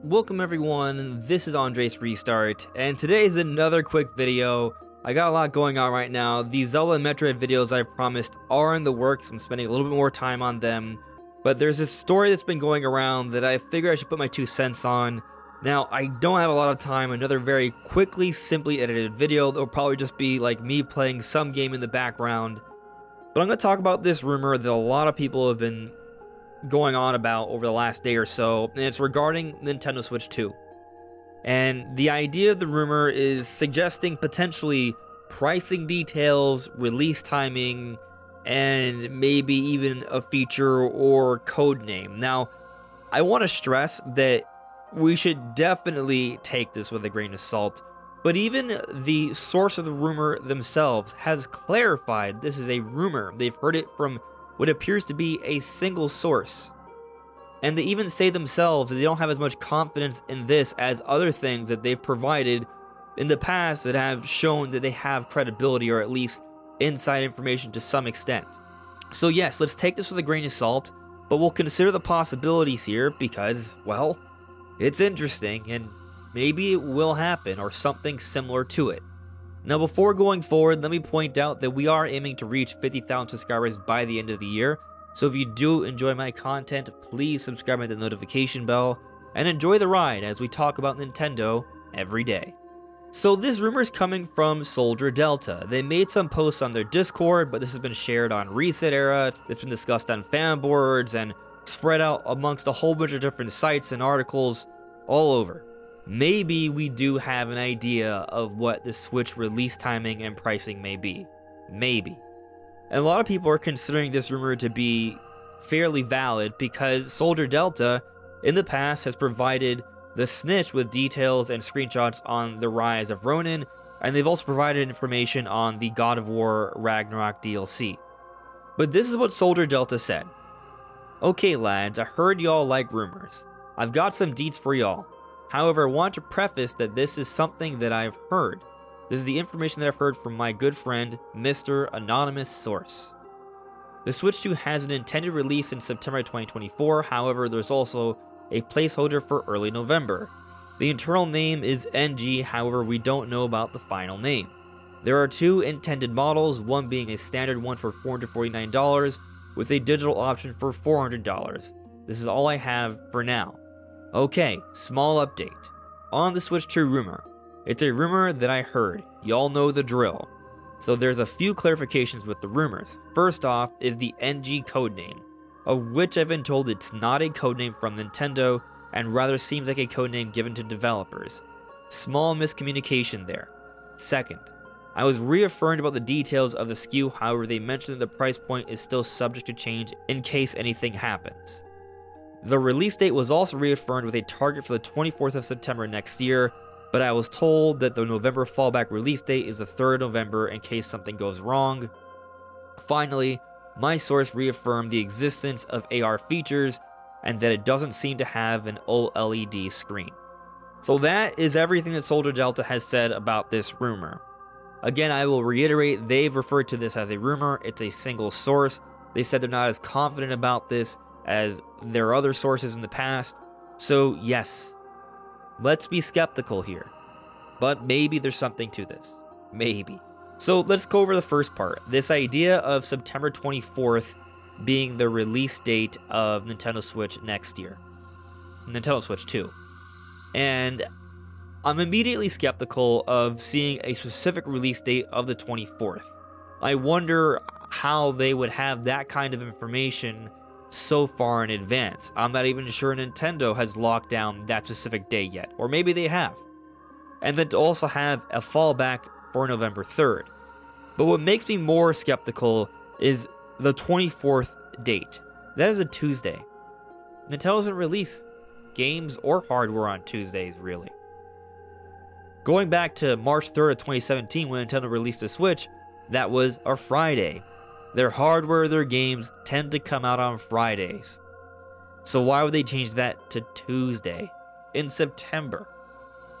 Welcome everyone, this is Andres Restart, and today is another quick video. I got a lot going on right now. The Zelda and Metroid videos I've promised are in the works. I'm spending a little bit more time on them, but there's this story that's been going around that I figured I should put my 2 cents on. Now, I don't have a lot of time, another very quickly, simply edited video that will probably just be like me playing some game in the background. But I'm going to talk about this rumor that a lot of people have been going on about over the last day or so, and it's regarding Nintendo Switch 2. And the idea of the rumor is suggesting potentially pricing details, release timing, and maybe even a feature or code name. Now, I want to stress that we should definitely take this with a grain of salt, but even the source of the rumor themselves has clarified this is a rumor. They've heard it from what appears to be a single source. And they even say themselves that they don't have as much confidence in this as other things that they've provided in the past that have shown that they have credibility or at least inside information to some extent. So yes, let's take this with a grain of salt, but we'll consider the possibilities here because, well, it's interesting and maybe it will happen or something similar to it. Now, before going forward, let me point out that we are aiming to reach 50,000 subscribers by the end of the year. So if you do enjoy my content, please subscribe and hit the notification bell, and enjoy the ride as we talk about Nintendo every day. So this rumor is coming from Soldier Delta. They made some posts on their Discord, but this has been shared on Reset Era, it's been discussed on fan boards, and spread out amongst a whole bunch of different sites and articles all over. Maybe we do have an idea of what the Switch release timing and pricing may be. Maybe. And a lot of people are considering this rumor to be fairly valid because Soldier Delta in the past has provided the Snitch with details and screenshots on the Rise of Ronin, and they've also provided information on the God of War Ragnarok DLC. But this is what Soldier Delta said. "Okay lads, I heard y'all like rumors. I've got some deets for y'all. However, I want to preface that this is something that I've heard. This is the information that I've heard from my good friend, Mr. Anonymous Source. The Switch 2 has an intended release in September 2024, however, there's also a placeholder for early November. The internal name is NG, however, we don't know about the final name. There are 2 intended models, one being a standard one for $449, with a digital option for $400. This is all I have for now. Okay, small update. On the Switch 2 rumor. It's a rumor that I heard. Y'all know the drill. So there's a few clarifications with the rumors. First off is the NG codename, of which I've been told it's not a codename from Nintendo, and rather seems like a codename given to developers. Small miscommunication there. Second, I was reaffirmed about the details of the SKU, however they mentioned that the price point is still subject to change in case anything happens. The release date was also reaffirmed with a target for the 24th of September next year, but I was told that the November fallback release date is the 3rd of November in case something goes wrong. Finally, my source reaffirmed the existence of AR features and that it doesn't seem to have an OLED screen. So that is everything that Soldier Delta has said about this rumor. Again, I will reiterate, they've referred to this as a rumor, it's a single source. They said they're not as confident about this as their other sources in the past, so yes, let's be skeptical here, but maybe there's something to this, maybe. So let's go over the first part, this idea of September 24th being the release date of Nintendo Switch next year, Nintendo Switch 2, and I'm immediately skeptical of seeing a specific release date of the 24th. I wonder how they would have that kind of information so far in advance. I'm not even sure Nintendo has locked down that specific day yet, or maybe they have. And then to also have a fallback for November 3rd. But what makes me more skeptical is the 24th date. That is a Tuesday. Nintendo doesn't release games or hardware on Tuesdays, really. Going back to March 3rd of 2017 when Nintendo released the Switch, that was a Friday. Their hardware, their games tend to come out on Fridays. So why would they change that to Tuesday in September?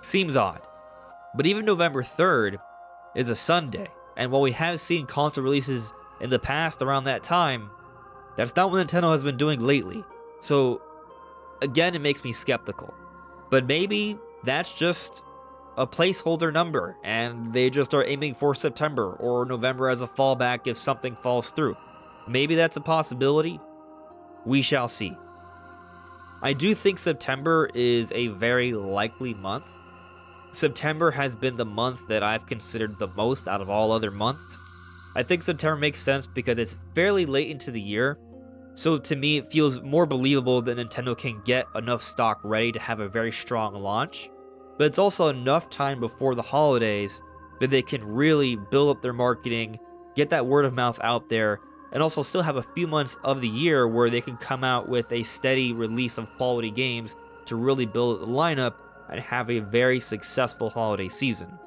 Seems odd. But even November 3rd is a Sunday, and while we have seen console releases in the past around that time, that's not what Nintendo has been doing lately. So again, it makes me skeptical. But maybe that's just a placeholder number, and they just are aiming for September or November as a fallback if something falls through. Maybe that's a possibility. We shall see. I do think September is a very likely month. September has been the month that I've considered the most out of all other months. I think September makes sense because it's fairly late into the year, so to me it feels more believable that Nintendo can get enough stock ready to have a very strong launch, but it's also enough time before the holidays that they can really build up their marketing, get that word of mouth out there, and also still have a few months of the year where they can come out with a steady release of quality games to really build the lineup and have a very successful holiday season.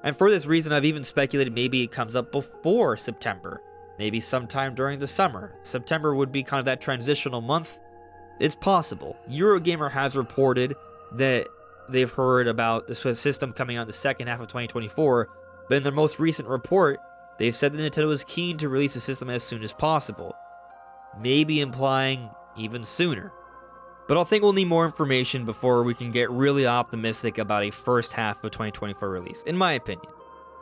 And for this reason, I've even speculated maybe it comes up before September, maybe sometime during the summer. September would be kind of that transitional month. It's possible. Eurogamer has reported that they've heard about this system coming out in the second half of 2024, but in their most recent report, they've said that Nintendo is keen to release the system as soon as possible, maybe implying even sooner. But I think we'll need more information before we can get really optimistic about a first half of 2024 release, in my opinion.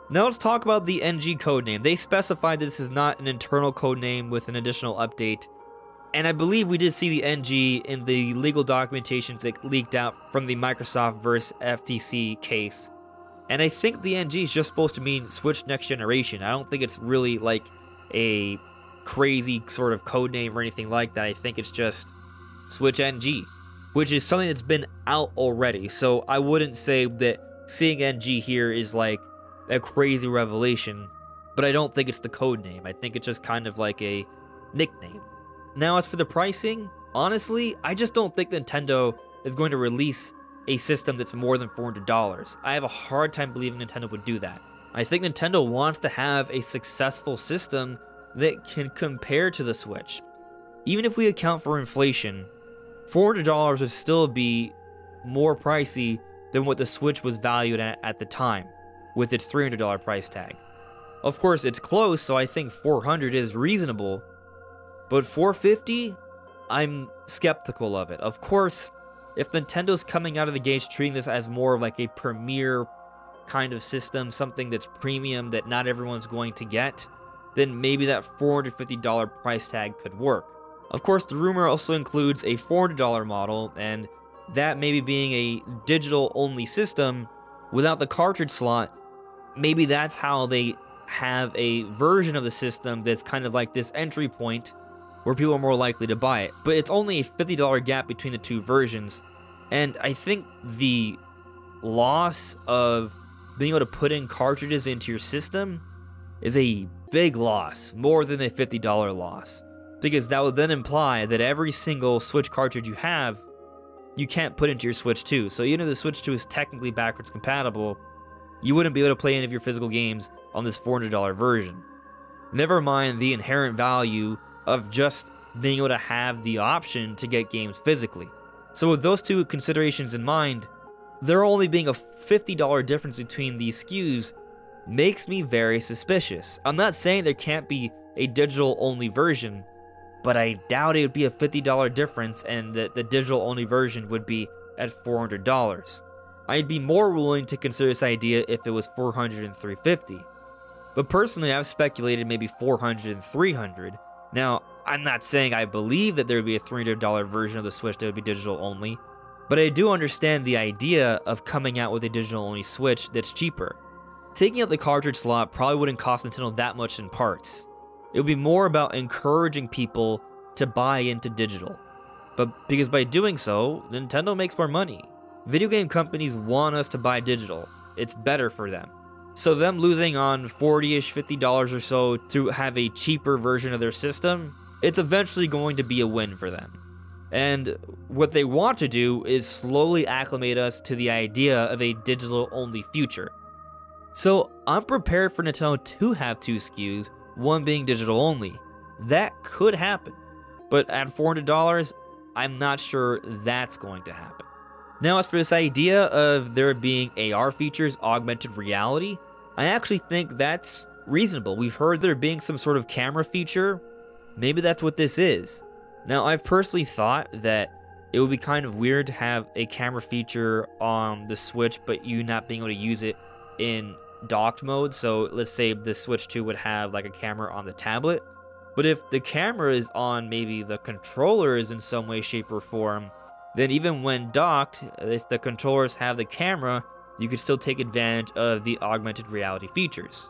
Now let's talk about the NG codename. They specified this is not an internal codename with an additional update, and I believe we did see the NG in the legal documentations that leaked out from the Microsoft vs. FTC case. And I think the NG is just supposed to mean Switch Next Generation. I don't think it's really like a crazy sort of codename or anything like that. I think it's just Switch NG, which is something that's been out already. So I wouldn't say that seeing NG here is like a crazy revelation, but I don't think it's the codename. I think it's just kind of like a nickname. Now, as for the pricing, honestly, I just don't think Nintendo is going to release a system that's more than $400. I have a hard time believing Nintendo would do that. I think Nintendo wants to have a successful system that can compare to the Switch. Even if we account for inflation, $400 would still be more pricey than what the Switch was valued at the time, with its $300 price tag. Of course, it's close, so I think $400 is reasonable, but $450, I'm skeptical of it. Of course, if Nintendo's coming out of the gates treating this as more of like a premier kind of system, something that's premium that not everyone's going to get, then maybe that $450 price tag could work. Of course, the rumor also includes a $400 model, and that maybe being a digital-only system without the cartridge slot, maybe that's how they have a version of the system that's kind of like this entry point where people are more likely to buy it. But it's only a $50 gap between the two versions, and I think the loss of being able to put in cartridges into your system is a big loss, more than a $50 loss. Because that would then imply that every single Switch cartridge you have, you can't put into your Switch 2. So even if the Switch 2 is technically backwards compatible, you wouldn't be able to play any of your physical games on this $400 version. Never mind the inherent value of just being able to have the option to get games physically. So with those two considerations in mind, there only being a $50 difference between these SKUs makes me very suspicious. I'm not saying there can't be a digital-only version, but I doubt it would be a $50 difference and that the digital-only version would be at $400. I'd be more willing to consider this idea if it was $400 and $350. But personally, I've speculated maybe $400 and $300. Now, I'm not saying I believe that there would be a $300 version of the Switch that would be digital-only, but I do understand the idea of coming out with a digital-only Switch that's cheaper. Taking out the cartridge slot probably wouldn't cost Nintendo that much in parts. It would be more about encouraging people to buy into digital. But because by doing so, Nintendo makes more money. Video game companies want us to buy digital. It's better for them. So them losing on $40-ish, $50 or so to have a cheaper version of their system, it's eventually going to be a win for them. And what they want to do is slowly acclimate us to the idea of a digital-only future. So I'm prepared for Nintendo to have two SKUs, one being digital only. That could happen. But at $400, I'm not sure that's going to happen. Now, as for this idea of there being AR features, augmented reality, I actually think that's reasonable. We've heard there being some sort of camera feature. Maybe that's what this is. Now, I've personally thought that it would be kind of weird to have a camera feature on the Switch, but you not being able to use it in docked mode. So let's say the Switch 2 would have like a camera on the tablet, but if the camera is on maybe the controllers in some way, shape, or form, then even when docked, if the controllers have the camera, you can still take advantage of the augmented reality features.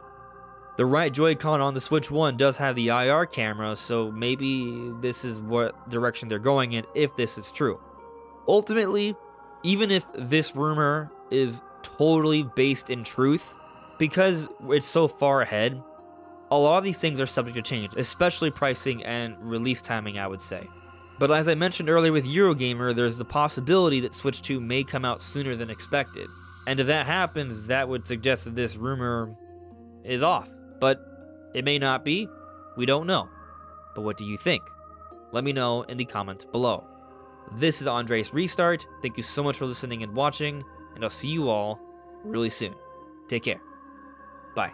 The right Joy-Con on the Switch 1 does have the IR camera, so maybe this is what direction they're going in if this is true. Ultimately, even if this rumor is totally based in truth, because it's so far ahead, a lot of these things are subject to change, especially pricing and release timing, I would say. But as I mentioned earlier with Eurogamer, there's the possibility that Switch 2 may come out sooner than expected. And if that happens, that would suggest that this rumor is off. But it may not be, we don't know. But what do you think? Let me know in the comments below. This is Andres Restart. Thank you so much for listening and watching, and I'll see you all really soon. Take care. Bye.